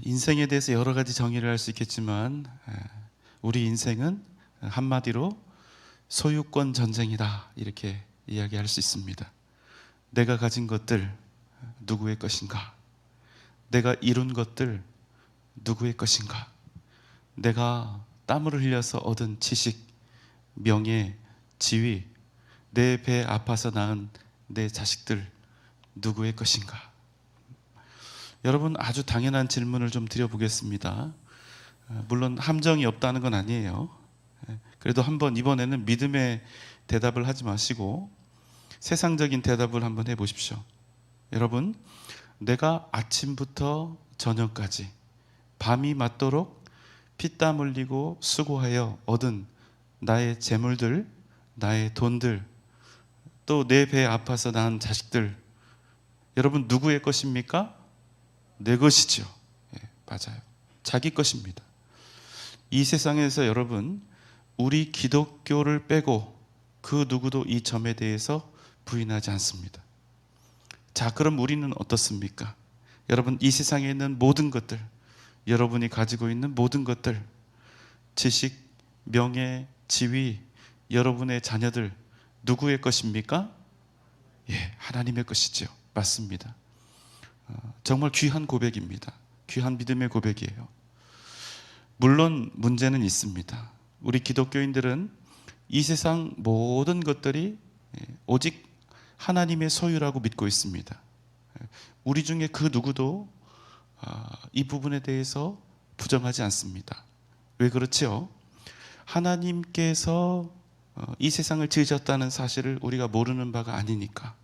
인생에 대해서 여러 가지 정의를 할 수 있겠지만 우리 인생은 한마디로 소유권 전쟁이다 이렇게 이야기할 수 있습니다. 내가 가진 것들 누구의 것인가? 내가 이룬 것들 누구의 것인가? 내가 땀을 흘려서 얻은 지식, 명예, 지위, 내 배 아파서 낳은 내 자식들 누구의 것인가? 여러분, 아주 당연한 질문을 좀 드려보겠습니다. 물론 함정이 없다는 건 아니에요. 그래도 한번 이번에는 믿음의 대답을 하지 마시고 세상적인 대답을 한번 해보십시오. 여러분, 내가 아침부터 저녁까지 밤이 맞도록 피땀 흘리고 수고하여 얻은 나의 재물들, 나의 돈들, 또 내 배 아파서 낳은 자식들, 여러분 누구의 것입니까? 내 것이죠. 맞아요. 자기 것입니다. 이 세상에서 여러분, 우리 기독교를 빼고 그 누구도 이 점에 대해서 부인하지 않습니다. 자, 그럼 우리는 어떻습니까? 여러분, 이 세상에 있는 모든 것들, 여러분이 가지고 있는 모든 것들, 지식, 명예, 지위, 여러분의 자녀들 누구의 것입니까? 하나님의 것이죠. 맞습니다. 정말 귀한 고백입니다. 귀한 믿음의 고백이에요. 물론 문제는 있습니다. 우리 기독교인들은 이 세상 모든 것들이 오직 하나님의 소유라고 믿고 있습니다. 우리 중에 그 누구도 이 부분에 대해서 부정하지 않습니다. 왜 그렇지요? 하나님께서 이 세상을 지으셨다는 사실을 우리가 모르는 바가 아니니까.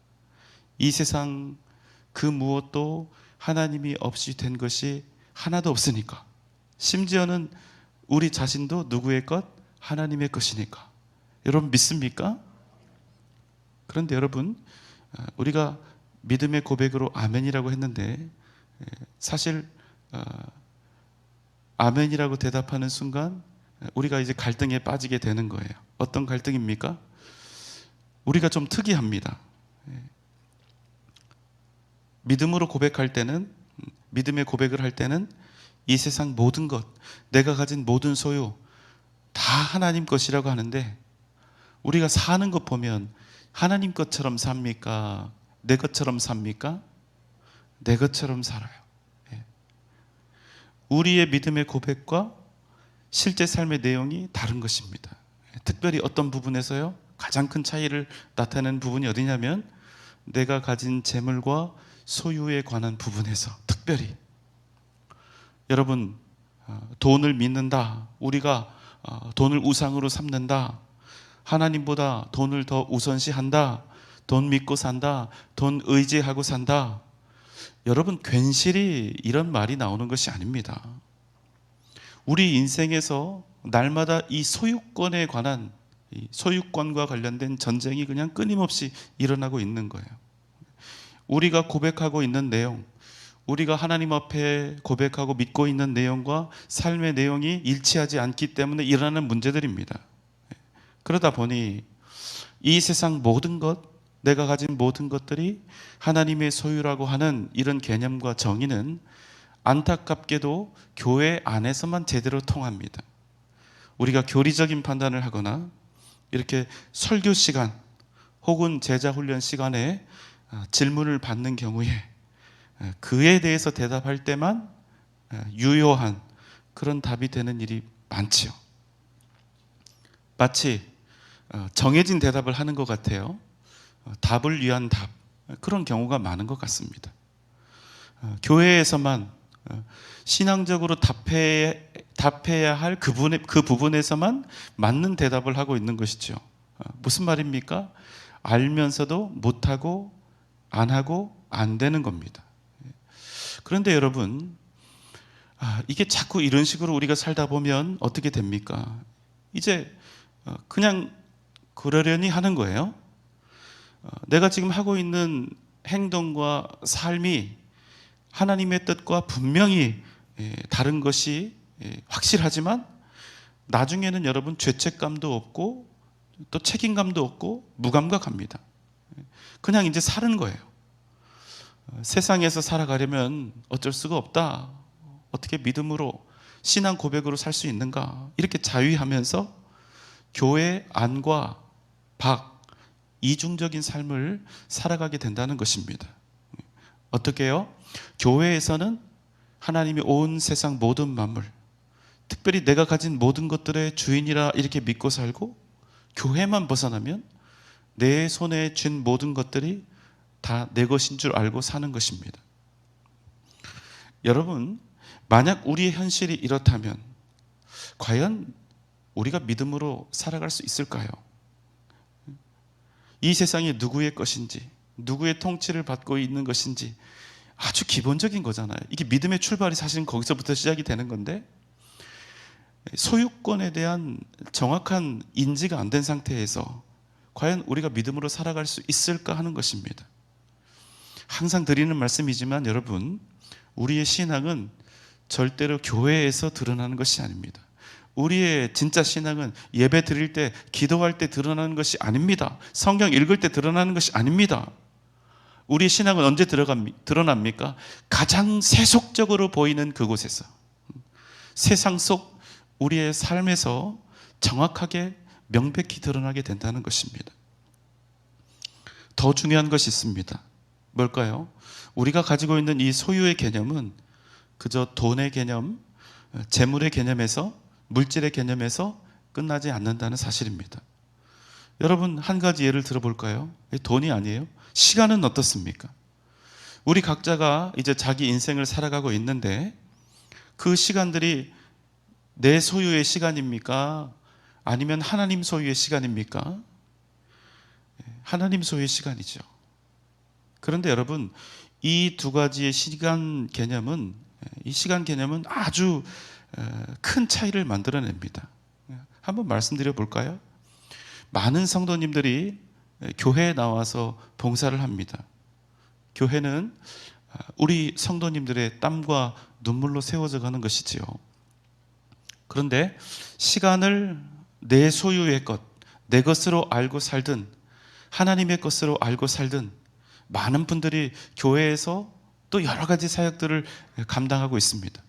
이 세상 그 무엇도 하나님이 없이 된 것이 하나도 없으니까. 심지어는 우리 자신도 누구의 것? 하나님의 것이니까. 여러분 믿습니까? 그런데 여러분, 우리가 믿음의 고백으로 아멘이라고 했는데 사실 아멘이라고 대답하는 순간 우리가 이제 갈등에 빠지게 되는 거예요. 어떤 갈등입니까? 우리가 좀 특이합니다. 믿음으로 고백할 때는, 믿음의 고백을 할 때는 이 세상 모든 것, 내가 가진 모든 소유 다 하나님 것이라고 하는데 우리가 사는 것 보면 하나님 것처럼 삽니까? 내 것처럼 삽니까? 내 것처럼 살아요. 우리의 믿음의 고백과 실제 삶의 내용이 다른 것입니다. 특별히 어떤 부분에서요? 가장 큰 차이를 나타내는 부분이 어디냐면 내가 가진 재물과 소유에 관한 부분에서 특별히 여러분, 돈을 믿는다, 우리가 돈을 우상으로 삼는다, 하나님보다 돈을 더 우선시한다, 돈 믿고 산다, 돈 의지하고 산다, 여러분 괜시리 이런 말이 나오는 것이 아닙니다. 우리 인생에서 날마다 이 소유권에 관한, 이 소유권과 관련된 전쟁이 그냥 끊임없이 일어나고 있는 거예요. 우리가 고백하고 있는 내용, 우리가 하나님 앞에 고백하고 믿고 있는 내용과 삶의 내용이 일치하지 않기 때문에 일어나는 문제들입니다. 그러다 보니 이 세상 모든 것, 내가 가진 모든 것들이 하나님의 소유라고 하는 이런 개념과 정의는 안타깝게도 교회 안에서만 제대로 통합니다. 우리가 교리적인 판단을 하거나 이렇게 설교 시간 혹은 제자 훈련 시간에 질문을 받는 경우에 그에 대해서 대답할 때만 유효한 그런 답이 되는 일이 많지요. 마치 정해진 대답을 하는 것 같아요. 답을 위한 답, 그런 경우가 많은 것 같습니다. 교회에서만 신앙적으로 답해야 할 그 부분에서만 맞는 대답을 하고 있는 것이죠. 무슨 말입니까? 알면서도 못하고 안 하고 안 되는 겁니다. 그런데 여러분, 이게 자꾸 이런 식으로 우리가 살다 보면 어떻게 됩니까? 이제 그냥 그러려니 하는 거예요. 내가 지금 하고 있는 행동과 삶이 하나님의 뜻과 분명히 다른 것이 확실하지만 나중에는 여러분 죄책감도 없고 또 책임감도 없고 무감각합니다. 그냥 이제 사는 거예요. 세상에서 살아가려면 어쩔 수가 없다. 어떻게 믿음으로 신앙 고백으로 살 수 있는가? 이렇게 자위하면서 교회 안과 밖 이중적인 삶을 살아가게 된다는 것입니다. 어떻게요? 교회에서는 하나님이 온 세상 모든 만물, 특별히 내가 가진 모든 것들의 주인이라 이렇게 믿고 살고, 교회만 벗어나면 내 손에 쥔 모든 것들이 다 내 것인 줄 알고 사는 것입니다. 여러분, 만약 우리의 현실이 이렇다면 과연 우리가 믿음으로 살아갈 수 있을까요? 이 세상이 누구의 것인지, 누구의 통치를 받고 있는 것인지 아주 기본적인 거잖아요. 이게 믿음의 출발이 사실은 거기서부터 시작이 되는 건데, 소유권에 대한 정확한 인지가 안 된 상태에서 과연 우리가 믿음으로 살아갈 수 있을까 하는 것입니다. 항상 드리는 말씀이지만 여러분, 우리의 신앙은 절대로 교회에서 드러나는 것이 아닙니다. 우리의 진짜 신앙은 예배 드릴 때, 기도할 때 드러나는 것이 아닙니다. 성경 읽을 때 드러나는 것이 아닙니다. 우리의 신앙은 언제 드러납니까? 가장 세속적으로 보이는 그곳에서, 세상 속 우리의 삶에서 정확하게 명백히 드러나게 된다는 것입니다. 더 중요한 것이 있습니다. 뭘까요? 우리가 가지고 있는 이 소유의 개념은 그저 돈의 개념, 재물의 개념에서, 물질의 개념에서 끝나지 않는다는 사실입니다. 여러분, 한 가지 예를 들어볼까요? 돈이 아니에요. 시간은 어떻습니까? 우리 각자가 이제 자기 인생을 살아가고 있는데, 그 시간들이 내 소유의 시간입니까? 아니면 하나님 소유의 시간입니까? 하나님 소유의 시간이죠. 그런데 여러분, 이 두 가지의 시간 개념은, 이 시간 개념은 아주 큰 차이를 만들어냅니다. 한번 말씀드려 볼까요? 많은 성도님들이 교회에 나와서 봉사를 합니다. 교회는 우리 성도님들의 땀과 눈물로 세워져 가는 것이지요. 그런데 시간을 내 소유의 것, 내 것으로 알고 살든 하나님의 것으로 알고 살든 많은 분들이 교회에서 또 여러 가지 사역들을 감당하고 있습니다.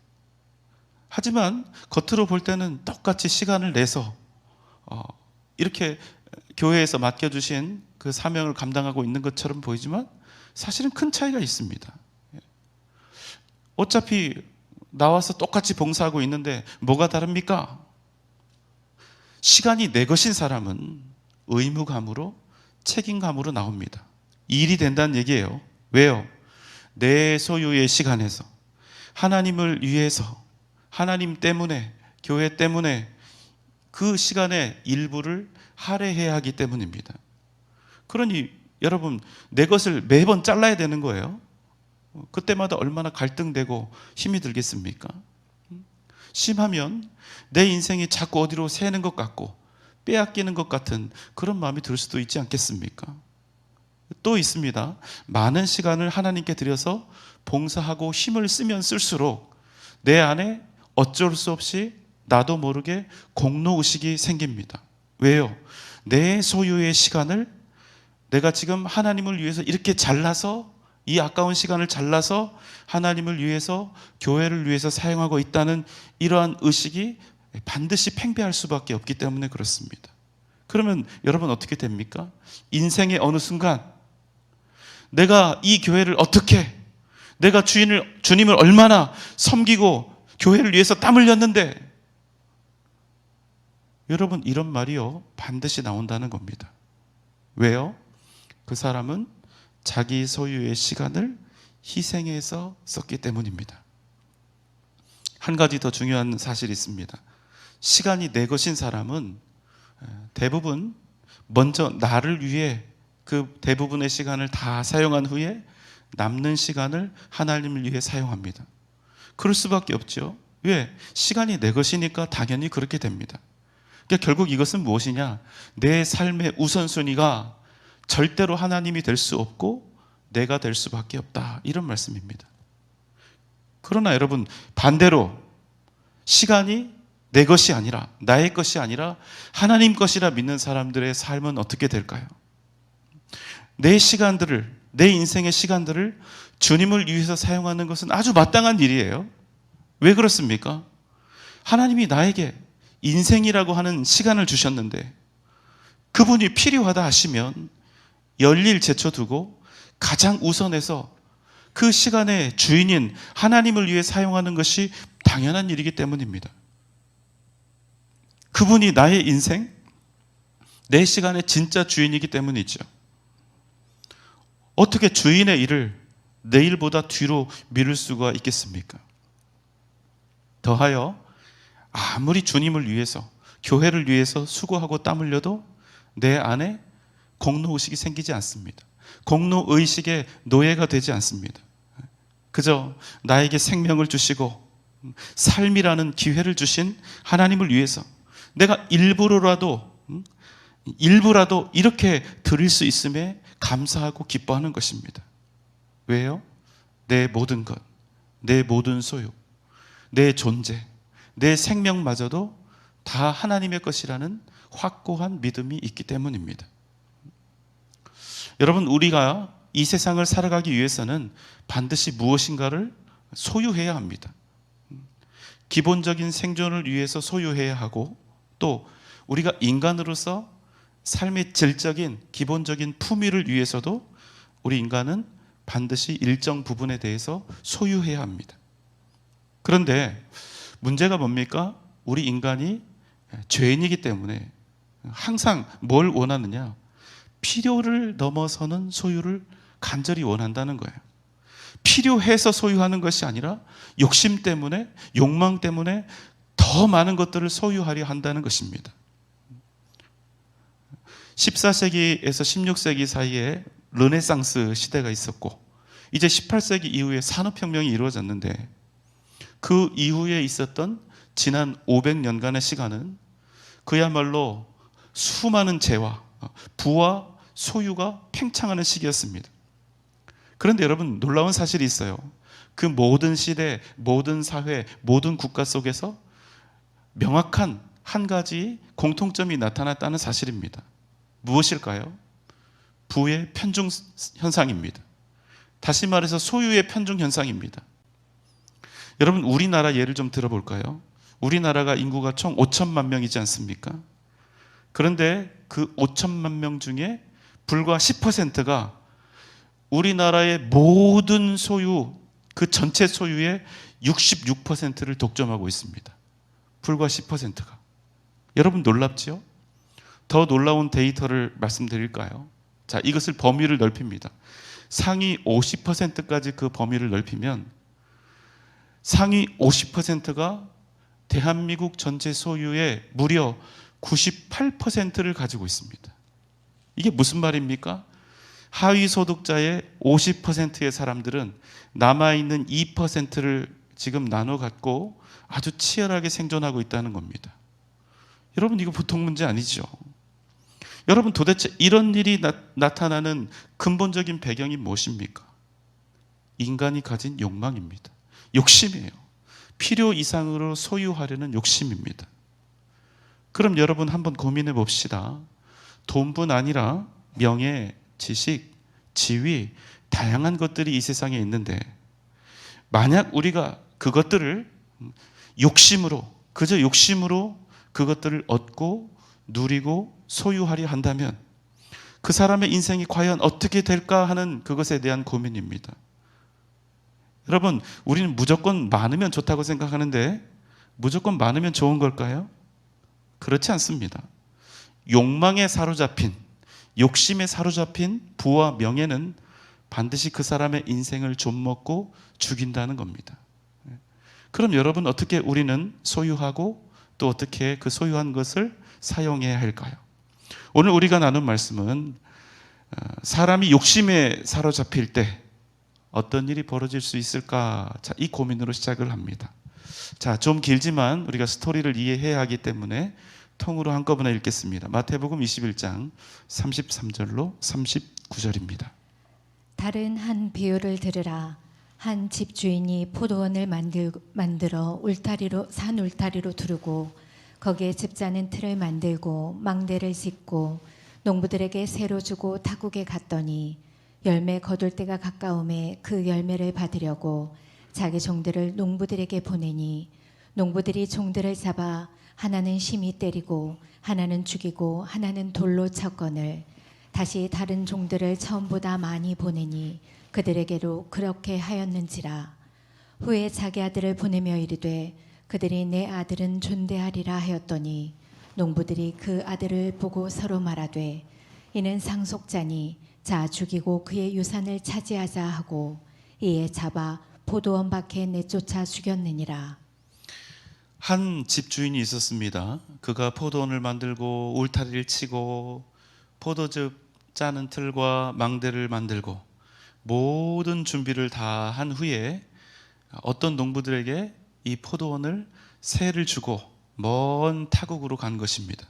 하지만 겉으로 볼 때는 똑같이 시간을 내서 이렇게 교회에서 맡겨주신 그 사명을 감당하고 있는 것처럼 보이지만 사실은 큰 차이가 있습니다. 어차피 나와서 똑같이 봉사하고 있는데 뭐가 다릅니까? 시간이 내 것인 사람은 의무감으로, 책임감으로 나옵니다. 일이 된다는 얘기예요. 왜요? 내 소유의 시간에서 하나님을 위해서, 하나님 때문에, 교회 때문에 그 시간의 일부를 할애해야 하기 때문입니다. 그러니 여러분, 내 것을 매번 잘라야 되는 거예요. 그때마다 얼마나 갈등되고 힘이 들겠습니까? 심하면 내 인생이 자꾸 어디로 새는 것 같고 빼앗기는 것 같은 그런 마음이 들 수도 있지 않겠습니까? 또 있습니다. 많은 시간을 하나님께 드려서 봉사하고 힘을 쓰면 쓸수록 내 안에 어쩔 수 없이 나도 모르게 공로의식이 생깁니다. 왜요? 내 소유의 시간을 내가 지금 하나님을 위해서 이렇게 잘라서, 이 아까운 시간을 잘라서 하나님을 위해서, 교회를 위해서 사용하고 있다는 이러한 의식이 반드시 팽배할 수밖에 없기 때문에 그렇습니다. 그러면 여러분 어떻게 됩니까? 인생의 어느 순간 내가 이 교회를 어떻게, 내가 주님을 얼마나 섬기고 교회를 위해서 땀 흘렸는데, 여러분 이런 말이요 반드시 나온다는 겁니다. 왜요? 그 사람은 자기 소유의 시간을 희생해서 썼기 때문입니다. 한 가지 더 중요한 사실이 있습니다. 시간이 내 것인 사람은 대부분 먼저 나를 위해 그 대부분의 시간을 다 사용한 후에 남는 시간을 하나님을 위해 사용합니다. 그럴 수밖에 없죠. 왜? 시간이 내 것이니까 당연히 그렇게 됩니다. 그러니까 결국 이것은 무엇이냐? 내 삶의 우선순위가 절대로 하나님이 될 수 없고 내가 될 수밖에 없다, 이런 말씀입니다. 그러나 여러분, 반대로 시간이 내 것이 아니라, 나의 것이 아니라 하나님 것이라 믿는 사람들의 삶은 어떻게 될까요? 내 시간들을, 내 인생의 시간들을 주님을 위해서 사용하는 것은 아주 마땅한 일이에요. 왜 그렇습니까? 하나님이 나에게 인생이라고 하는 시간을 주셨는데 그분이 필요하다 하시면 열일 제쳐두고 가장 우선해서 그 시간의 주인인 하나님을 위해 사용하는 것이 당연한 일이기 때문입니다. 그분이 나의 인생, 내 시간의 진짜 주인이기 때문이죠. 어떻게 주인의 일을 내일보다 뒤로 미룰 수가 있겠습니까? 더하여 아무리 주님을 위해서, 교회를 위해서 수고하고 땀 흘려도 내 안에 공로의식이 생기지 않습니다. 공로의식의 노예가 되지 않습니다. 그저 나에게 생명을 주시고 삶이라는 기회를 주신 하나님을 위해서 내가 일부라도 이렇게 드릴 수 있음에 감사하고 기뻐하는 것입니다. 왜요? 내 모든 것, 내 모든 소유, 내 존재, 내 생명마저도 다 하나님의 것이라는 확고한 믿음이 있기 때문입니다. 여러분, 우리가 이 세상을 살아가기 위해서는 반드시 무엇인가를 소유해야 합니다. 기본적인 생존을 위해서 소유해야 하고, 또 우리가 인간으로서 삶의 질적인 기본적인 품위를 위해서도 우리 인간은 반드시 일정 부분에 대해서 소유해야 합니다. 그런데 문제가 뭡니까? 우리 인간이 죄인이기 때문에 항상 뭘 원하느냐? 필요를 넘어서는 소유를 간절히 원한다는 거예요. 필요해서 소유하는 것이 아니라 욕심 때문에, 욕망 때문에 더 많은 것들을 소유하려 한다는 것입니다. 14세기에서 16세기 사이에 르네상스 시대가 있었고, 이제 18세기 이후에 산업혁명이 이루어졌는데, 그 이후에 있었던 지난 500년간의 시간은 그야말로 수많은 재화, 부와 소유가 팽창하는 시기였습니다. 그런데 여러분, 놀라운 사실이 있어요. 그 모든 시대, 모든 사회, 모든 국가 속에서 명확한 한 가지 공통점이 나타났다는 사실입니다. 무엇일까요? 부의 편중 현상입니다. 다시 말해서 소유의 편중 현상입니다. 여러분, 우리나라 예를 좀 들어볼까요? 우리나라가 인구가 총 5천만 명이지 않습니까? 그런데 그 5천만 명 중에 불과 10%가 우리나라의 모든 소유, 그 전체 소유의 66%를 독점하고 있습니다. 불과 10%가. 여러분, 놀랍지요? 더 놀라운 데이터를 말씀드릴까요? 자, 이것을 범위를 넓힙니다. 상위 50%까지 그 범위를 넓히면 상위 50%가 대한민국 전체 소유의 무려 98%를 가지고 있습니다. 이게 무슨 말입니까? 하위 소득자의 50%의 사람들은 남아있는 2%를 지금 나눠 갖고 아주 치열하게 생존하고 있다는 겁니다. 여러분, 이거 보통 문제 아니죠? 여러분, 도대체 이런 일이 나타나는 근본적인 배경이 무엇입니까? 인간이 가진 욕망입니다. 욕심이에요. 필요 이상으로 소유하려는 욕심입니다. 그럼 여러분, 한번 고민해 봅시다. 돈뿐 아니라 명예, 지식, 지위, 다양한 것들이 이 세상에 있는데, 만약 우리가 그것들을 욕심으로, 그저 욕심으로 그것들을 얻고 누리고 소유하려 한다면 그 사람의 인생이 과연 어떻게 될까 하는 그것에 대한 고민입니다. 여러분, 우리는 무조건 많으면 좋다고 생각하는데 무조건 많으면 좋은 걸까요? 그렇지 않습니다. 욕망에 사로잡힌, 욕심에 사로잡힌 부와 명예는 반드시 그 사람의 인생을 좀먹고 죽인다는 겁니다. 그럼 여러분, 어떻게 우리는 소유하고 또 어떻게 그 소유한 것을 사용해야 할까요? 오늘 우리가 나눈 말씀은 사람이 욕심에 사로잡힐 때 어떤 일이 벌어질 수 있을까? 자, 이 고민으로 시작을 합니다. 자, 좀 길지만 우리가 스토리를 이해해야 하기 때문에 통으로 한꺼번에 읽겠습니다. 마태복음 21장 33절로 39절입니다. 다른 한 비유를 들으라. 한 집주인이 포도원을 만들어 산 울타리로 두르고 거기에 집자는 틀을 만들고 망대를 짓고 농부들에게 새로 주고 타국에 갔더니 열매 거둘 때가 가까움에 그 열매를 받으려고 자기 종들을 농부들에게 보내니 농부들이 종들을 잡아 하나는 심히 때리고 하나는 죽이고 하나는 돌로 쳤거늘 다시 다른 종들을 처음보다 많이 보내니 그들에게로 그렇게 하였는지라. 후에 자기 아들을 보내며 이르되 그들이 내 아들은 존대하리라 하였더니 농부들이 그 아들을 보고 서로 말하되 이는 상속자니 자 죽이고 그의 유산을 차지하자 하고 이에 잡아 포도원 밖에 내쫓아 죽였느니라. 한 집주인이 있었습니다. 그가 포도원을 만들고 울타리를 치고 포도즙 짜는 틀과 망대를 만들고 모든 준비를 다 한 후에 어떤 농부들에게 이 포도원을 세를 주고 먼 타국으로 간 것입니다.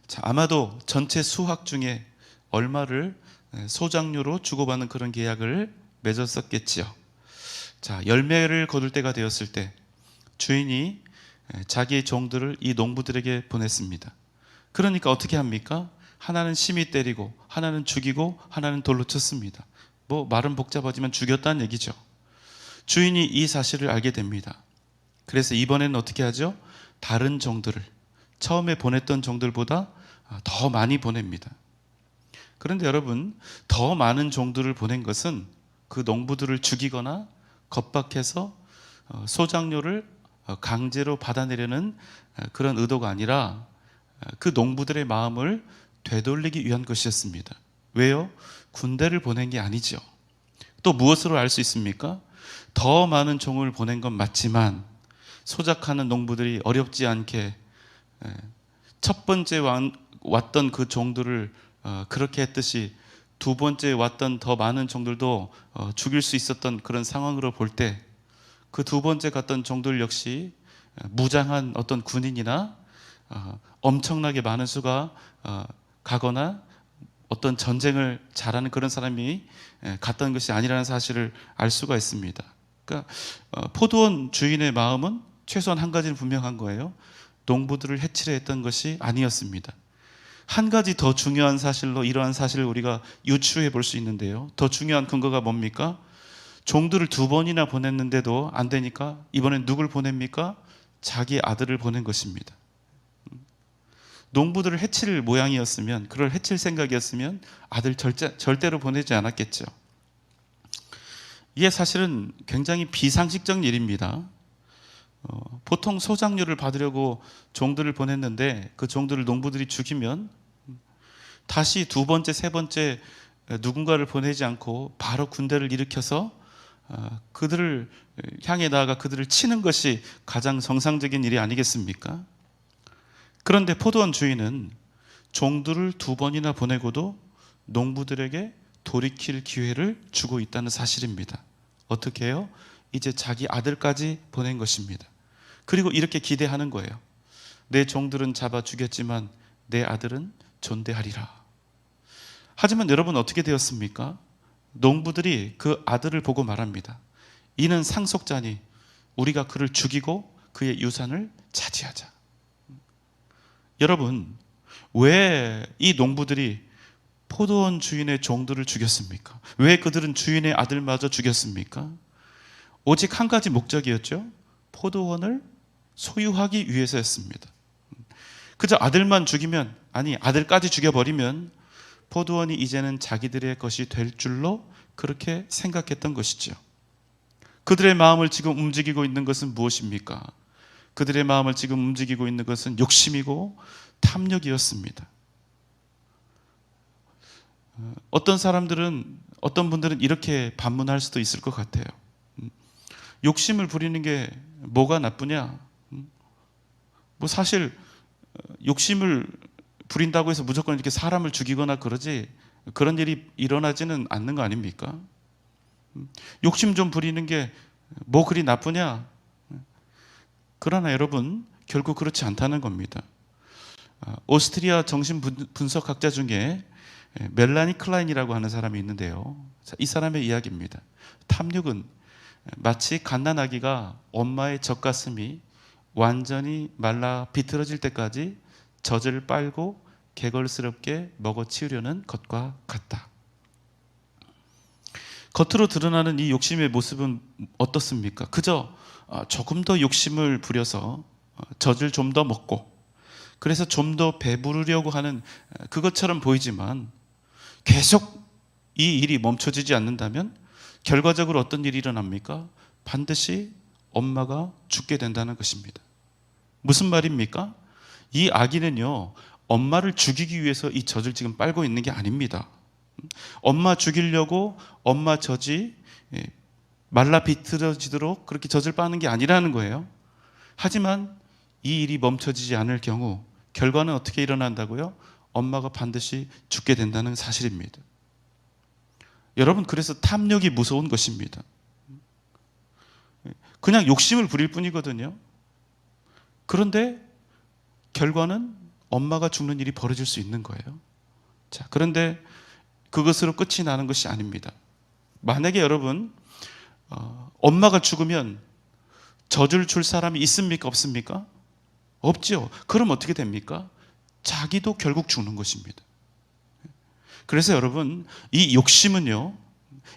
자, 아마도 전체 수확 중에 얼마를 소장료로 주고받는 그런 계약을 맺었었겠지요. 자, 열매를 거둘 때가 되었을 때 주인이 자기의 종들을 이 농부들에게 보냈습니다. 그러니까 어떻게 합니까? 하나는 심히 때리고 하나는 죽이고 하나는 돌로 쳤습니다. 뭐 말은 복잡하지만 죽였다는 얘기죠. 주인이 이 사실을 알게 됩니다. 그래서 이번에는 어떻게 하죠? 다른 종들을 처음에 보냈던 종들보다 더 많이 보냅니다. 그런데 여러분, 더 많은 종들을 보낸 것은 그 농부들을 죽이거나 겁박해서 소장료를 강제로 받아내려는 그런 의도가 아니라 그 농부들의 마음을 되돌리기 위한 것이었습니다. 왜요? 군대를 보낸 게 아니죠. 또 무엇으로 알 수 있습니까? 더 많은 종을 보낸 건 맞지만 소작하는 농부들이 어렵지 않게 첫 번째 왔던 그 종들을 그렇게 했듯이 두 번째 왔던 더 많은 종들도 죽일 수 있었던 그런 상황으로 볼 때 그 두 번째 갔던 종들 역시 무장한 어떤 군인이나 엄청나게 많은 수가 가거나 어떤 전쟁을 잘하는 그런 사람이 갔던 것이 아니라는 사실을 알 수가 있습니다. 그러니까 포도원 주인의 마음은 최소한 한 가지는 분명한 거예요. 농부들을 해치려 했던 것이 아니었습니다. 한 가지 더 중요한 사실로 이러한 사실을 우리가 유추해 볼 수 있는데요. 더 중요한 근거가 뭡니까? 종들을 두 번이나 보냈는데도 안 되니까 이번엔 누굴 보냅니까? 자기 아들을 보낸 것입니다. 농부들을 해칠 모양이었으면, 그걸 해칠 생각이었으면 아들 절대로 보내지 않았겠죠. 이게 사실은 굉장히 비상식적인 일입니다. 보통 소장료를 받으려고 종들을 보냈는데 그 종들을 농부들이 죽이면 다시 두 번째, 세 번째 누군가를 보내지 않고 바로 군대를 일으켜서 그들을 향해 나아가 그들을 치는 것이 가장 정상적인 일이 아니겠습니까? 그런데 포도원 주인은 종들을 두 번이나 보내고도 농부들에게 돌이킬 기회를 주고 있다는 사실입니다. 어떻게 해요? 이제 자기 아들까지 보낸 것입니다. 그리고 이렇게 기대하는 거예요. 내 종들은 잡아 죽였지만 내 아들은 존대하리라. 하지만 여러분 어떻게 되었습니까? 농부들이 그 아들을 보고 말합니다. 이는 상속자니 우리가 그를 죽이고 그의 유산을 차지하자. 여러분, 왜 이 농부들이 포도원 주인의 종들을 죽였습니까? 왜 그들은 주인의 아들마저 죽였습니까? 오직 한 가지 목적이었죠. 포도원을 소유하기 위해서였습니다. 그저 아들만 죽이면, 아니 아들까지 죽여버리면 포도원이 이제는 자기들의 것이 될 줄로 그렇게 생각했던 것이죠. 그들의 마음을 지금 움직이고 있는 것은 무엇입니까? 그들의 마음을 지금 움직이고 있는 것은 욕심이고 탐욕이었습니다. 어떤 분들은 이렇게 반문할 수도 있을 것 같아요. 욕심을 부리는 게 뭐가 나쁘냐? 뭐 사실 욕심을 부린다고 해서 무조건 이렇게 사람을 죽이거나 그러지 그런 일이 일어나지는 않는 거 아닙니까? 욕심 좀 부리는 게 뭐 그리 나쁘냐? 그러나 여러분 결국 그렇지 않다는 겁니다. 오스트리아 정신분석학자 중에 멜라니 클라인이라고 하는 사람이 있는데요. 이 사람의 이야기입니다. 탐욕은 마치 갓난아기가 엄마의 젖가슴이 완전히 말라 비틀어질 때까지 젖을 빨고 개걸스럽게 먹어치우려는 것과 같다. 겉으로 드러나는 이 욕심의 모습은 어떻습니까? 그저 조금 더 욕심을 부려서 젖을 좀 더 먹고, 그래서 좀 더 배부르려고 하는 그것처럼 보이지만, 계속 이 일이 멈춰지지 않는다면 결과적으로 어떤 일이 일어납니까? 반드시 엄마가 죽게 된다는 것입니다. 무슨 말입니까? 이 아기는요, 엄마를 죽이기 위해서 이 젖을 지금 빨고 있는 게 아닙니다. 엄마 죽이려고 엄마 젖이 말라 비틀어지도록 그렇게 젖을 빠는 게 아니라는 거예요. 하지만 이 일이 멈춰지지 않을 경우 결과는 어떻게 일어난다고요? 엄마가 반드시 죽게 된다는 사실입니다. 여러분, 그래서 탐욕이 무서운 것입니다. 그냥 욕심을 부릴 뿐이거든요. 그런데 결과는 엄마가 죽는 일이 벌어질 수 있는 거예요. 자, 그런데 그것으로 끝이 나는 것이 아닙니다. 만약에 여러분, 엄마가 죽으면 젖을 줄 사람이 있습니까? 없습니까? 없죠. 그럼 어떻게 됩니까? 자기도 결국 죽는 것입니다. 그래서 여러분, 이 욕심은요,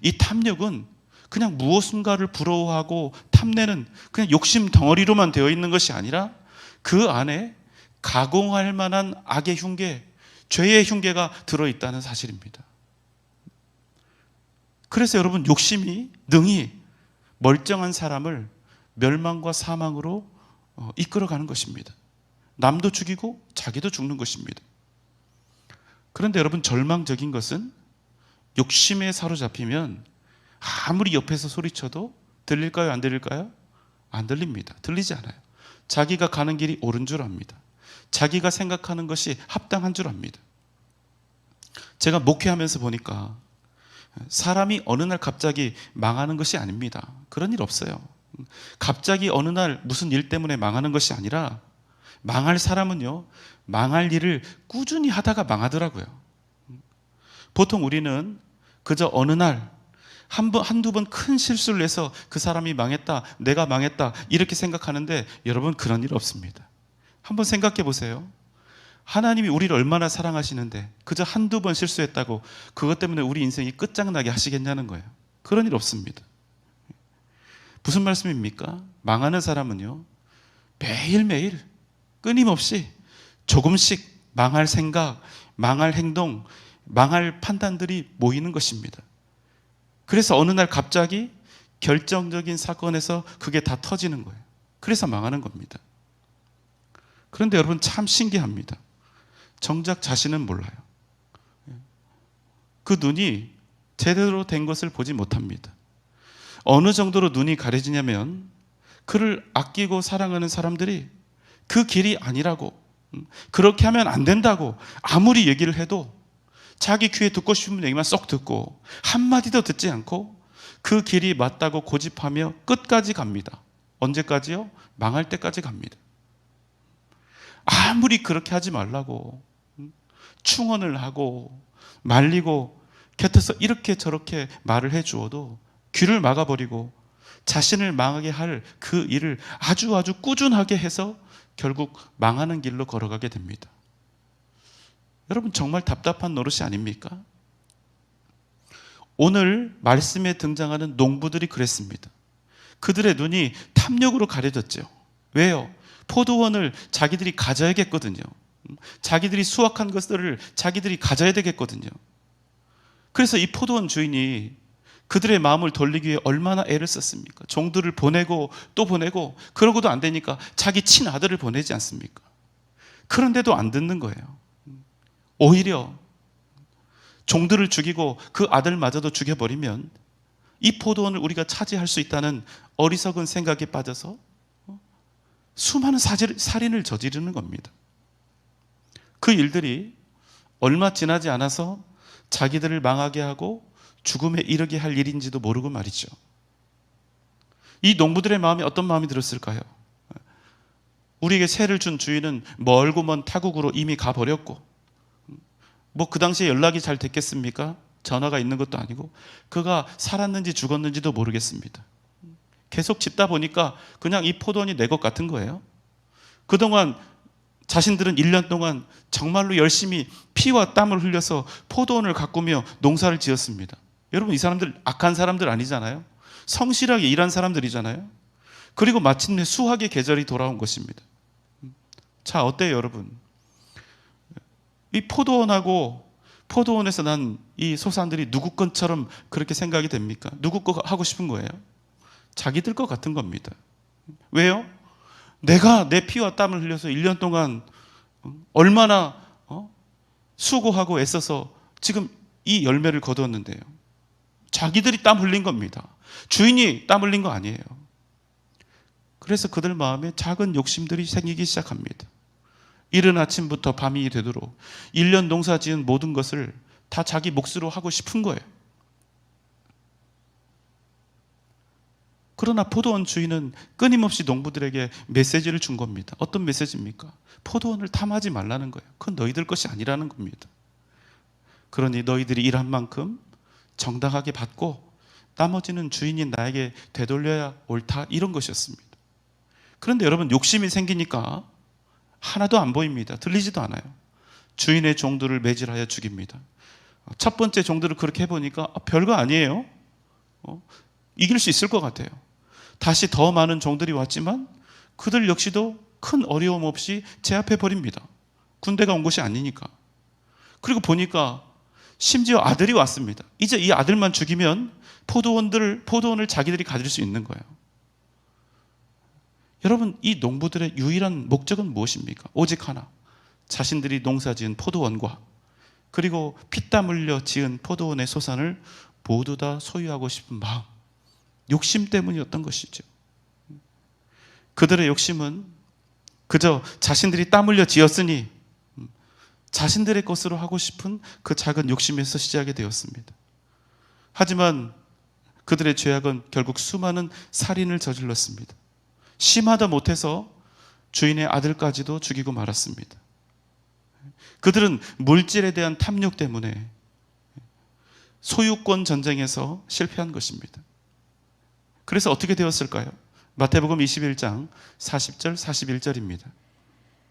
이 탐욕은 그냥 무엇인가를 부러워하고 탐내는 그냥 욕심 덩어리로만 되어 있는 것이 아니라 그 안에 가공할 만한 악의 흉계, 죄의 흉계가 들어있다는 사실입니다. 그래서 여러분, 욕심이 능히 멀쩡한 사람을 멸망과 사망으로 이끌어가는 것입니다. 남도 죽이고 자기도 죽는 것입니다. 그런데 여러분, 절망적인 것은 욕심에 사로잡히면 아무리 옆에서 소리쳐도 들릴까요? 안 들릴까요? 안 들립니다. 들리지 않아요. 자기가 가는 길이 옳은 줄 압니다. 자기가 생각하는 것이 합당한 줄 압니다. 제가 목회하면서 보니까 사람이 어느 날 갑자기 망하는 것이 아닙니다. 그런 일 없어요. 갑자기 어느 날 무슨 일 때문에 망하는 것이 아니라, 망할 사람은요, 망할 일을 꾸준히 하다가 망하더라고요. 보통 우리는 그저 어느 날 한두 번 큰 실수를 해서 그 사람이 망했다, 내가 망했다, 이렇게 생각하는데, 여러분, 그런 일 없습니다. 한번 생각해 보세요. 하나님이 우리를 얼마나 사랑하시는데 그저 한두 번 실수했다고 그것 때문에 우리 인생이 끝장나게 하시겠냐는 거예요. 그런 일 없습니다. 무슨 말씀입니까? 망하는 사람은요, 매일매일 끊임없이 조금씩 망할 생각, 망할 행동, 망할 판단들이 모이는 것입니다. 그래서 어느 날 갑자기 결정적인 사건에서 그게 다 터지는 거예요. 그래서 망하는 겁니다. 그런데 여러분, 참 신기합니다. 정작 자신은 몰라요. 그 눈이 제대로 된 것을 보지 못합니다. 어느 정도로 눈이 가려지냐면, 그를 아끼고 사랑하는 사람들이 그 길이 아니라고, 그렇게 하면 안 된다고 아무리 얘기를 해도 자기 귀에 듣고 싶은 얘기만 쏙 듣고 한마디도 듣지 않고 그 길이 맞다고 고집하며 끝까지 갑니다. 언제까지요? 망할 때까지 갑니다. 아무리 그렇게 하지 말라고 충언을 하고 말리고 곁에서 이렇게 저렇게 말을 해주어도 귀를 막아버리고 자신을 망하게 할 그 일을 아주 꾸준하게 해서 결국 망하는 길로 걸어가게 됩니다. 여러분, 정말 답답한 노릇이 아닙니까? 오늘 말씀에 등장하는 농부들이 그랬습니다. 그들의 눈이 탐욕으로 가려졌죠. 왜요? 포도원을 자기들이 가져야겠거든요. 자기들이 수확한 것들을 자기들이 가져야 되겠거든요. 그래서 이 포도원 주인이 그들의 마음을 돌리기 위해 얼마나 애를 썼습니까? 종들을 보내고 또 보내고, 그러고도 안 되니까 자기 친아들을 보내지 않습니까? 그런데도 안 듣는 거예요. 오히려 종들을 죽이고 그 아들마저도 죽여버리면 이 포도원을 우리가 차지할 수 있다는 어리석은 생각에 빠져서 수많은 살인을 저지르는 겁니다. 그 일들이 얼마 지나지 않아서 자기들을 망하게 하고 죽음에 이르게 할 일인지도 모르고 말이죠. 이 농부들의 마음이 어떤 마음이 들었을까요? 우리에게 세를 준 주인은 멀고 먼 타국으로 이미 가버렸고, 그 당시에 연락이 잘 됐겠습니까? 전화가 있는 것도 아니고, 그가 살았는지 죽었는지도 모르겠습니다. 계속 짓다 보니까 그냥 이 포도원이 내 것 같은 거예요. 그동안 자신들은 1년 동안 정말로 열심히 피와 땀을 흘려서 포도원을 가꾸며 농사를 지었습니다. 여러분, 이 사람들 악한 사람들 아니잖아요. 성실하게 일한 사람들이잖아요. 그리고 마침내 수확의 계절이 돌아온 것입니다. 자, 어때요, 여러분? 이 포도원에서 난 이 소산들이 누구 것처럼 그렇게 생각이 됩니까? 누구 거 하고 싶은 거예요? 자기들 것 같은 겁니다. 왜요? 내가 내 피와 땀을 흘려서 1년 동안 얼마나 수고하고 애써서 지금 이 열매를 거두었는데요. 자기들이 땀 흘린 겁니다. 주인이 땀 흘린 거 아니에요. 그래서 그들 마음에 작은 욕심들이 생기기 시작합니다. 이른 아침부터 밤이 되도록 1년 농사 지은 모든 것을 다 자기 몫으로 하고 싶은 거예요. 그러나 포도원 주인은 끊임없이 농부들에게 메시지를 준 겁니다. 어떤 메시지입니까? 포도원을 탐하지 말라는 거예요. 그건 너희들 것이 아니라는 겁니다. 그러니 너희들이 일한 만큼 정당하게 받고 나머지는 주인인 나에게 되돌려야 옳다, 이런 것이었습니다. 그런데 여러분, 욕심이 생기니까 하나도 안 보입니다. 들리지도 않아요. 주인의 종들을 매질하여 죽입니다. 첫 번째 종들을 그렇게 해보니까 별거 아니에요. 이길 수 있을 것 같아요. 다시 더 많은 종들이 왔지만 그들 역시도 큰 어려움 없이 제압해 버립니다. 군대가 온 것이 아니니까. 그리고 보니까 심지어 아들이 왔습니다. 이제 이 아들만 죽이면 포도원을 자기들이 가질 수 있는 거예요. 여러분, 이 농부들의 유일한 목적은 무엇입니까? 오직 하나. 자신들이 농사지은 포도원과 그리고 피땀 흘려 지은 포도원의 소산을 모두 다 소유하고 싶은 마음, 욕심 때문이었던 것이죠. 그들의 욕심은 그저 자신들이 땀 흘려 지었으니 자신들의 것으로 하고 싶은 그 작은 욕심에서 시작이 되었습니다. 하지만 그들의 죄악은 결국 수많은 살인을 저질렀습니다. 심하다 못해서 주인의 아들까지도 죽이고 말았습니다. 그들은 물질에 대한 탐욕 때문에 소유권 전쟁에서 실패한 것입니다. 그래서 어떻게 되었을까요? 마태복음 21장 40절 41절입니다.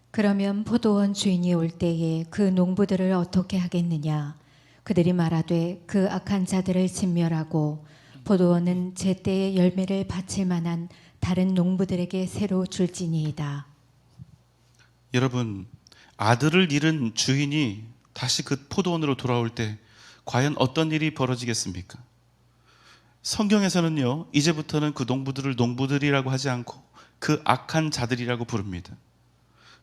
그러면 포도원 주인이 올 때에 그 농부들을 어떻게 하겠느냐? 그들이 말하되 그 악한 자들을 진멸하고 포도원은 제때의 열매를 바칠 만한 다른 농부들에게 새로 줄지니이다. 여러분, 아들을 잃은 주인이 다시 그 포도원으로 돌아올 때 과연 어떤 일이 벌어지겠습니까? 성경에서는요, 이제부터는 그 농부들을 농부들이라고 하지 않고 그 악한 자들이라고 부릅니다.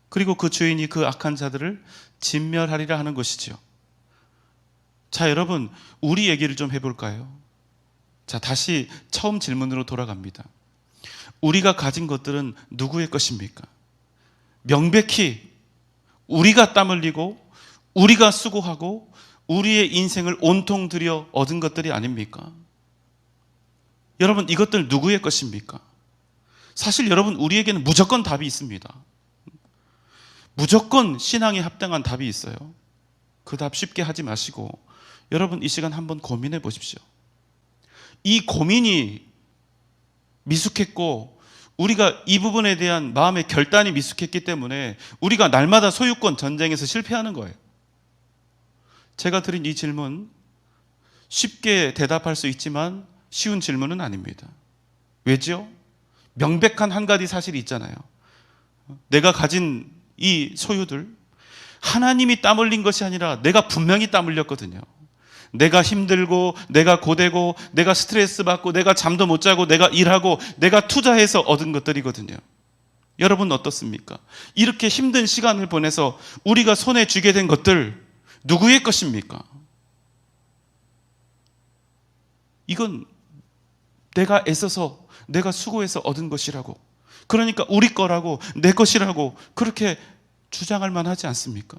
그리고 그 주인이 그 악한 자들을 진멸하리라 하는 것이죠. 자, 여러분, 우리 얘기를 좀 해볼까요? 자, 다시 처음 질문으로 돌아갑니다. 우리가 가진 것들은 누구의 것입니까? 명백히 우리가 땀 흘리고 우리가 수고하고 우리의 인생을 온통 들여 얻은 것들이 아닙니까? 여러분, 이것들 누구의 것입니까? 사실 여러분, 우리에게는 무조건 답이 있습니다. 무조건 신앙에 합당한 답이 있어요. 그 답 쉽게 하지 마시고 여러분, 이 시간 한번 고민해 보십시오. 이 고민이 미숙했고 우리가 이 부분에 대한 마음의 결단이 미숙했기 때문에 우리가 날마다 소유권 전쟁에서 실패하는 거예요. 제가 드린 이 질문 쉽게 대답할 수 있지만 쉬운 질문은 아닙니다. 왜죠? 명백한 한 가지 사실이 있잖아요. 내가 가진 이 소유들, 하나님이 땀 흘린 것이 아니라 내가 분명히 땀 흘렸거든요. 내가 힘들고 내가 고되고 내가 스트레스 받고 내가 잠도 못 자고 내가 일하고 내가 투자해서 얻은 것들이거든요. 여러분 어떻습니까? 이렇게 힘든 시간을 보내서 우리가 손에 쥐게 된 것들 누구의 것입니까? 이건 내가 애써서 내가 수고해서 얻은 것이라고, 그러니까 우리 거라고 내 것이라고 그렇게 주장할 만하지 않습니까?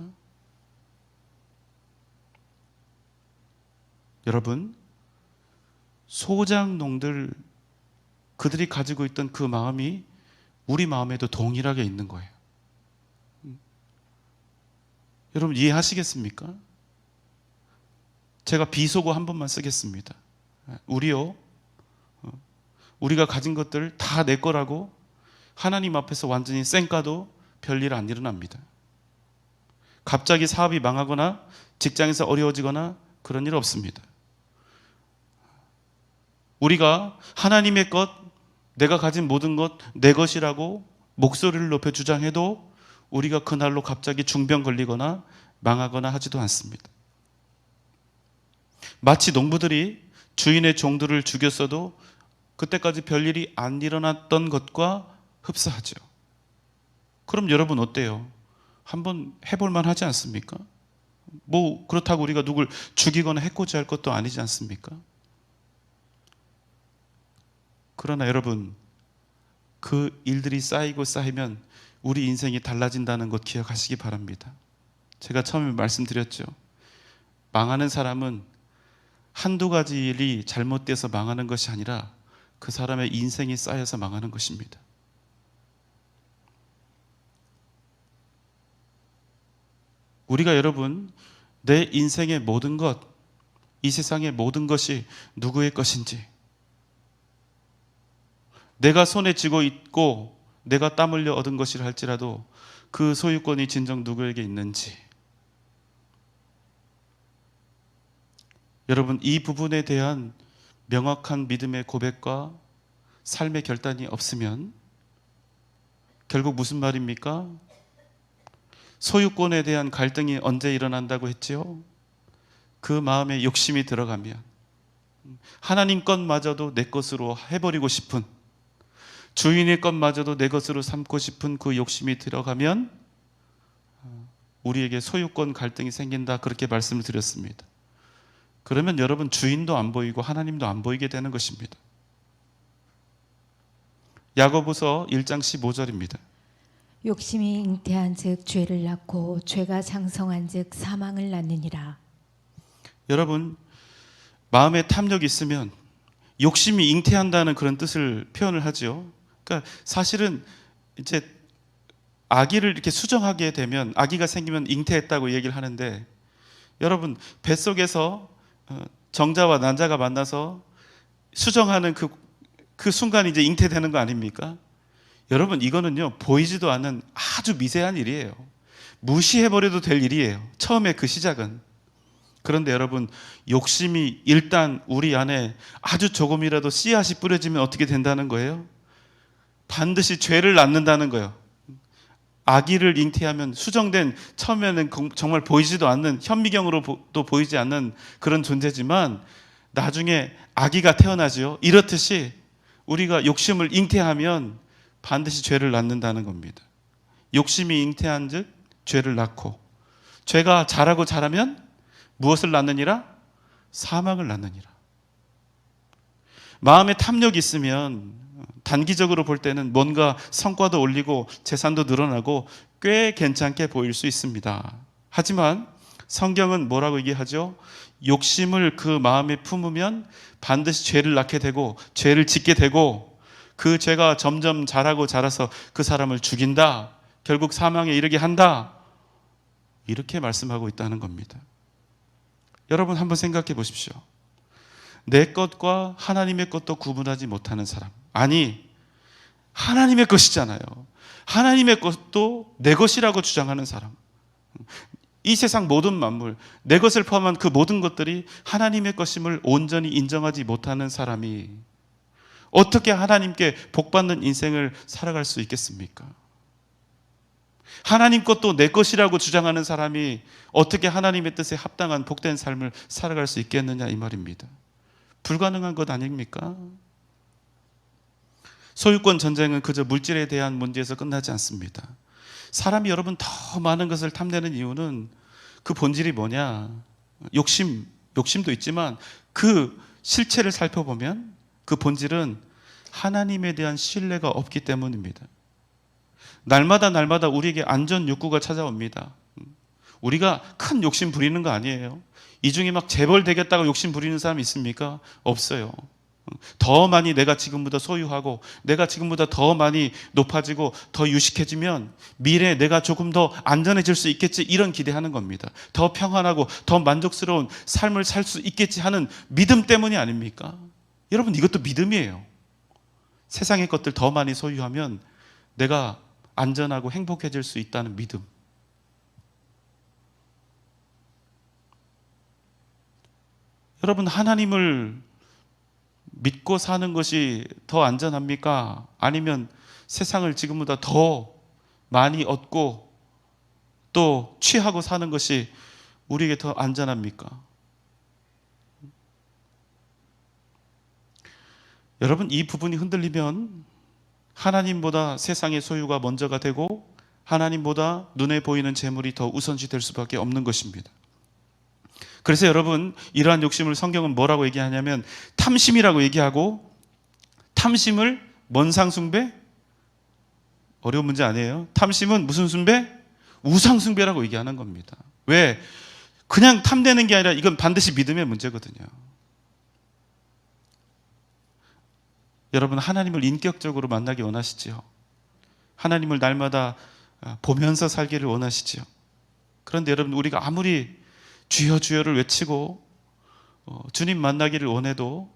여러분, 소장농들 그들이 가지고 있던 그 마음이 우리 마음에도 동일하게 있는 거예요. 여러분 이해하시겠습니까? 제가 비속어 한 번만 쓰겠습니다. 우리가 가진 것들 다 내 거라고 하나님 앞에서 완전히 쌩까도 별일 안 일어납니다. 갑자기 사업이 망하거나 직장에서 어려워지거나 그런 일 없습니다. 우리가 하나님의 것, 내가 가진 모든 것 내 것이라고 목소리를 높여 주장해도 우리가 그날로 갑자기 중병 걸리거나 망하거나 하지도 않습니다. 마치 농부들이 주인의 종들을 죽였어도 그때까지 별일이 안 일어났던 것과 흡사하죠. 그럼 여러분 어때요? 한번 해볼 만하지 않습니까? 뭐 그렇다고 우리가 누굴 죽이거나 해코지 할 것도 아니지 않습니까? 그러나 여러분, 그 일들이 쌓이고 쌓이면 우리 인생이 달라진다는 것 기억하시기 바랍니다. 제가 처음에 말씀드렸죠. 망하는 사람은 한두 가지 일이 잘못돼서 망하는 것이 아니라 그 사람의 인생이 쌓여서 망하는 것입니다. 우리가 여러분, 내 인생의 모든 것, 이 세상의 모든 것이 누구의 것인지, 내가 손에 쥐고 있고 내가 땀 흘려 얻은 것이라 할지라도 그 소유권이 진정 누구에게 있는지, 여러분, 이 부분에 대한 명확한 믿음의 고백과 삶의 결단이 없으면 결국 무슨 말입니까? 소유권에 대한 갈등이 언제 일어난다고 했지요? 그 마음에 욕심이 들어가면, 하나님 것마저도 내 것으로 해버리고 싶은, 주인의 것마저도 내 것으로 삼고 싶은 그 욕심이 들어가면 우리에게 소유권 갈등이 생긴다, 그렇게 말씀을 드렸습니다. 그러면 여러분, 주인도 안 보이고 하나님도 안 보이게 되는 것입니다. 야고보서 1장 15절입니다. 욕심이 잉태한즉 죄를 낳고 죄가 장성한즉 사망을 낳느니라. 여러분, 마음에 탐욕이 있으면 욕심이 잉태한다는 그런 뜻을 표현을 하죠. 그러니까 사실은 이제 아기를 이렇게 수정하게 되면, 아기가 생기면 잉태했다고 얘기를 하는데, 여러분, 뱃속에서 정자와 난자가 만나서 수정하는 그 순간이 이제 잉태되는 거 아닙니까? 여러분, 이거는요, 보이지도 않는 아주 미세한 일이에요. 무시해버려도 될 일이에요. 처음에 그 시작은. 그런데 여러분, 욕심이 일단 우리 안에 아주 조금이라도 씨앗이 뿌려지면 어떻게 된다는 거예요? 반드시 죄를 낳는다는 거예요. 아기를 잉태하면 수정된, 처음에는 정말 보이지도 않는, 현미경으로도 보이지 않는 그런 존재지만 나중에 아기가 태어나죠. 이렇듯이 우리가 욕심을 잉태하면 반드시 죄를 낳는다는 겁니다. 욕심이 잉태한 즉 죄를 낳고, 죄가 자라고 자라면 무엇을 낳느니라? 사망을 낳느니라. 마음에 탐욕이 있으면 단기적으로 볼 때는 뭔가 성과도 올리고 재산도 늘어나고 꽤 괜찮게 보일 수 있습니다. 하지만 성경은 뭐라고 얘기하죠? 욕심을 그 마음에 품으면 반드시 죄를 낳게 되고 죄를 짓게 되고, 그 죄가 점점 자라고 자라서 그 사람을 죽인다, 결국 사망에 이르게 한다, 이렇게 말씀하고 있다는 겁니다. 여러분, 한번 생각해 보십시오. 내 것과 하나님의 것도 구분하지 못하는 사람, 아니 하나님의 것이잖아요. 하나님의 것도 내 것이라고 주장하는 사람, 이 세상 모든 만물, 내 것을 포함한 그 모든 것들이 하나님의 것임을 온전히 인정하지 못하는 사람이 어떻게 하나님께 복받는 인생을 살아갈 수 있겠습니까? 하나님 것도 내 것이라고 주장하는 사람이 어떻게 하나님의 뜻에 합당한 복된 삶을 살아갈 수 있겠느냐, 이 말입니다. 불가능한 것 아닙니까? 소유권 전쟁은 그저 물질에 대한 문제에서 끝나지 않습니다. 사람이 여러분 더 많은 것을 탐내는 이유는 그 본질이 뭐냐? 욕심도 있지만 그 실체를 살펴보면 그 본질은 하나님에 대한 신뢰가 없기 때문입니다. 날마다 우리에게 안전 욕구가 찾아옵니다. 우리가 큰 욕심 부리는 거 아니에요. 이 중에 막 재벌 되겠다고 욕심 부리는 사람 있습니까? 없어요. 더 많이 내가 지금보다 소유하고 내가 지금보다 더 많이 높아지고 더 유식해지면 미래에 내가 조금 더 안전해질 수 있겠지, 이런 기대하는 겁니다. 더 평안하고 더 만족스러운 삶을 살 수 있겠지 하는 믿음 때문이 아닙니까? 여러분, 이것도 믿음이에요. 세상의 것들 더 많이 소유하면 내가 안전하고 행복해질 수 있다는 믿음. 여러분, 하나님을 믿고 사는 것이 더 안전합니까? 아니면 세상을 지금보다 더 많이 얻고 또 취하고 사는 것이 우리에게 더 안전합니까? 여러분, 이 부분이 흔들리면 하나님보다 세상의 소유가 먼저가 되고 하나님보다 눈에 보이는 재물이 더 우선시 될 수밖에 없는 것입니다. 그래서 여러분, 이러한 욕심을 성경은 뭐라고 얘기하냐면 탐심이라고 얘기하고, 탐심을 뭔상 숭배? 어려운 문제 아니에요. 탐심은 무슨 숭배? 우상 숭배라고 얘기하는 겁니다. 왜? 그냥 탐내는 게 아니라 이건 반드시 믿음의 문제거든요. 여러분, 하나님을 인격적으로 만나기 원하시지요? 하나님을 날마다 보면서 살기를 원하시지요? 그런데 여러분, 우리가 아무리 주여 주여를 외치고 주님 만나기를 원해도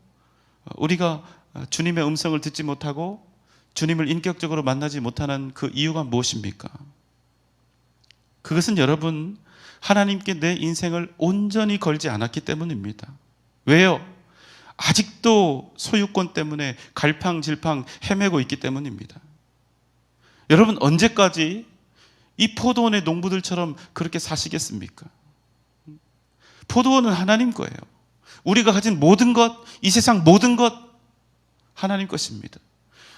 우리가 주님의 음성을 듣지 못하고 주님을 인격적으로 만나지 못하는 그 이유가 무엇입니까? 그것은 여러분, 하나님께 내 인생을 온전히 걸지 않았기 때문입니다. 왜요? 아직도 소유권 때문에 갈팡질팡 헤매고 있기 때문입니다. 여러분, 언제까지 이 포도원의 농부들처럼 그렇게 사시겠습니까? 포도원은 하나님 거예요. 우리가 가진 모든 것, 이 세상 모든 것 하나님 것입니다.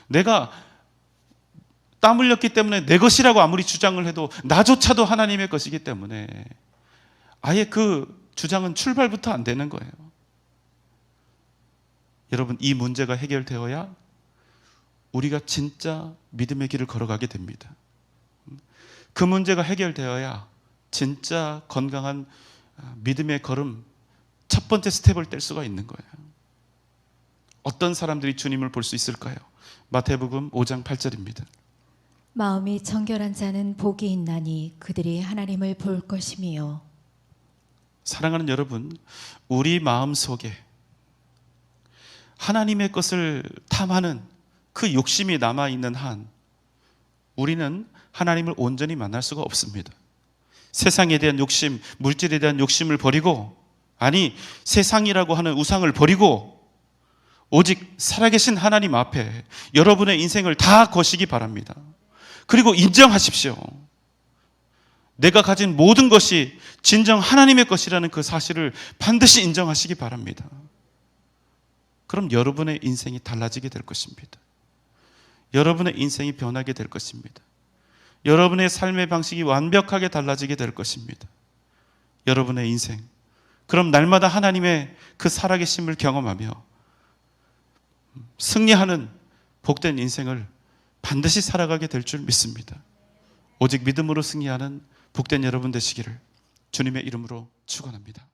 내가 땀 흘렸기 때문에 내 것이라고 아무리 주장을 해도 나조차도 하나님의 것이기 때문에 아예 그 주장은 출발부터 안 되는 거예요. 여러분, 이 문제가 해결되어야 우리가 진짜 믿음의 길을 걸어가게 됩니다. 그 문제가 해결되어야 진짜 건강한 믿음의 걸음, 첫 번째 스텝을 뗄 수가 있는 거예요. 어떤 사람들이 주님을 볼 수 있을까요? 마태복음 5장 8절입니다. 마음이 정결한 자는 복이 있나니 그들이 하나님을 볼 것이며. 사랑하는 여러분, 우리 마음 속에 하나님의 것을 탐하는 그 욕심이 남아있는 한 우리는 하나님을 온전히 만날 수가 없습니다. 세상에 대한 욕심, 물질에 대한 욕심을 버리고, 아니 세상이라고 하는 우상을 버리고 오직 살아계신 하나님 앞에 여러분의 인생을 다 거시기 바랍니다. 그리고 인정하십시오. 내가 가진 모든 것이 진정 하나님의 것이라는 그 사실을 반드시 인정하시기 바랍니다. 그럼 여러분의 인생이 달라지게 될 것입니다. 여러분의 인생이 변하게 될 것입니다. 여러분의 삶의 방식이 완벽하게 달라지게 될 것입니다. 여러분의 인생. 그럼 날마다 하나님의 그 살아계심을 경험하며 승리하는 복된 인생을 반드시 살아가게 될 줄 믿습니다. 오직 믿음으로 승리하는 복된 여러분 되시기를 주님의 이름으로 축원합니다.